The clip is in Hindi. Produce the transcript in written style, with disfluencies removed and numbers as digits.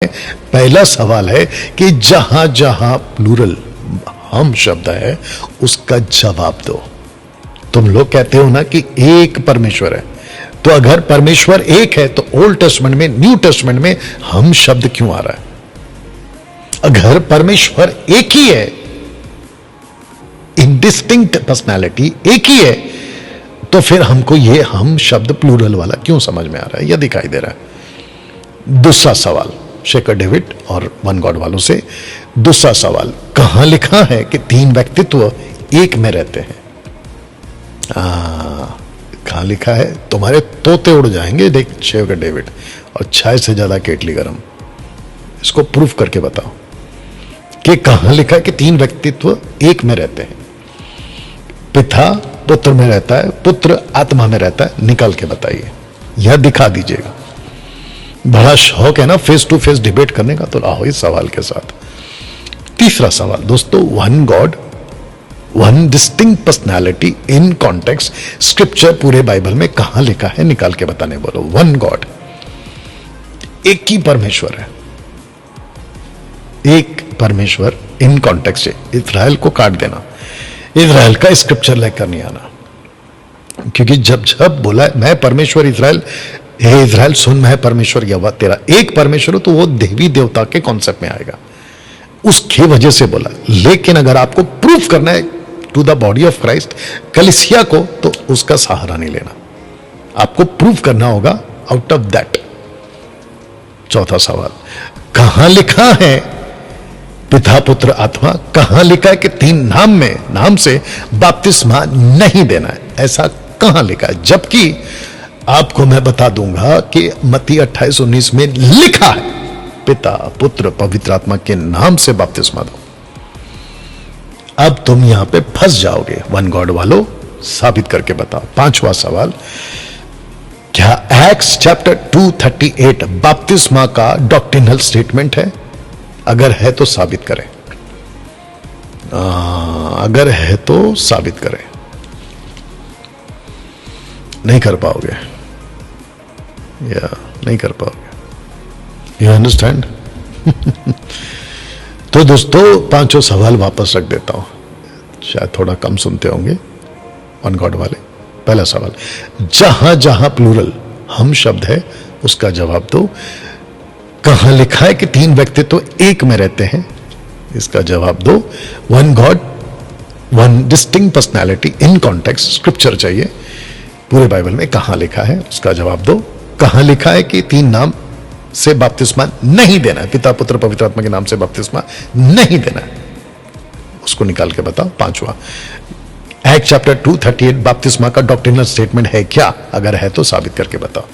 पहला सवाल है कि जहां जहां प्लूरल हम शब्द है उसका जवाब दो। तुम लोग कहते हो ना कि एक परमेश्वर है, तो अगर परमेश्वर एक है तो ओल्ड टेस्टमेंट में, न्यू टेस्टमेंट में हम शब्द क्यों आ रहा है? अगर परमेश्वर एक ही है, इंडिस्टिंक्ट पर्सनालिटी एक ही है, तो फिर हमको ये हम शब्द प्लूरल वाला क्यों समझ में आ रहा है? यह दिखाई दे रहा है। दूसरा सवाल शेखर डेविड और वन गॉड वालों से, दूसरा सवाल, कहां लिखा है कि तीन व्यक्तित्व एक में रहते हैं? कहां लिखा है? तुम्हारे तोते उड़ जाएंगे देख शेखर डेविड, और 6 से ज्यादा केटली गरम। इसको प्रूफ करके बताओ कि कहां लिखा है कि तीन व्यक्तित्व एक में रहते हैं। पिता पुत्र में रहता है, पुत्र आत्मा में रहता है, निकाल के बताइए, यह दिखा दीजिएगा। बड़ा शौक है ना फेस टू फेस डिबेट करने का, तो आओ इस सवाल के साथ। तीसरा सवाल दोस्तों, one God one distinct personality in context, scripture पूरे बाइबल में कहां लिखा है? निकाल के बताने बोलो। वन गॉड, एक ही परमेश्वर है, एक परमेश्वर इन कॉन्टेक्स्ट। इजराइल को काट देना, इजराइल का स्क्रिप्चर लेकर नहीं आना, क्योंकि जब जब बोला है मैं परमेश्वर इजराइल, हे इजराइल सुन मैं परमेश्वर यहोवा तेरा, एक परमेश्वर हो, तो वो देवी देवता के कॉन्सेप्ट में आएगा, उसकी वजह से बोला। लेकिन अगर आपको प्रूफ करना है to the body of Christ, कलीसिया को, तो उसका सहारा नहीं लेना, आपको प्रूफ करना होगा आउट ऑफ दैट। चौथा सवाल, कहां लिखा है पिता पुत्र आत्मा? कहां लिखा है कि तीन नाम में, नाम से बपतिस्मा नहीं देना है? ऐसा कहां लिखा है? जबकि आपको मैं बता दूंगा कि मत्ती 28:19 में लिखा है पिता पुत्र पवित्र आत्मा के नाम से बपतिस्मा दो। अब तुम यहां पे फंस जाओगे वन गॉड वालों, साबित करके बताओ। पांचवा सवाल, क्या एक्ट्स चैप्टर 2:38 बपतिस्मा का डॉक्ट्रिनल स्टेटमेंट है? अगर है तो साबित करें, अगर है तो साबित करें। नहीं कर पाओगे, या नहीं कर पाओगे, यू अंडरस्टैंड? तो दोस्तों पांचों सवाल वापस रख देता हूं, शायद थोड़ा कम सुनते होंगे वन गॉड वाले। पहला सवाल, जहां जहां प्लूरल हम शब्द है उसका जवाब दो। कहां लिखा है कि तीन व्यक्तित्व एक में रहते हैं? इसका जवाब दो। One God one distinct personality in context, scripture चाहिए पूरे बाइबल में, कहां लिखा है उसका जवाब दो। कहां लिखा है कि तीन नाम से बपतिस्मा नहीं देना है, पिता पुत्र पवित्र आत्मा के नाम से बपतिस्मा नहीं देना है, उसको निकाल के बताओ। पांचवा, एक्ट चैप्टर 2:38 बपतिस्मा का डॉक्ट्रिनल स्टेटमेंट है क्या? अगर है तो साबित करके बताओ।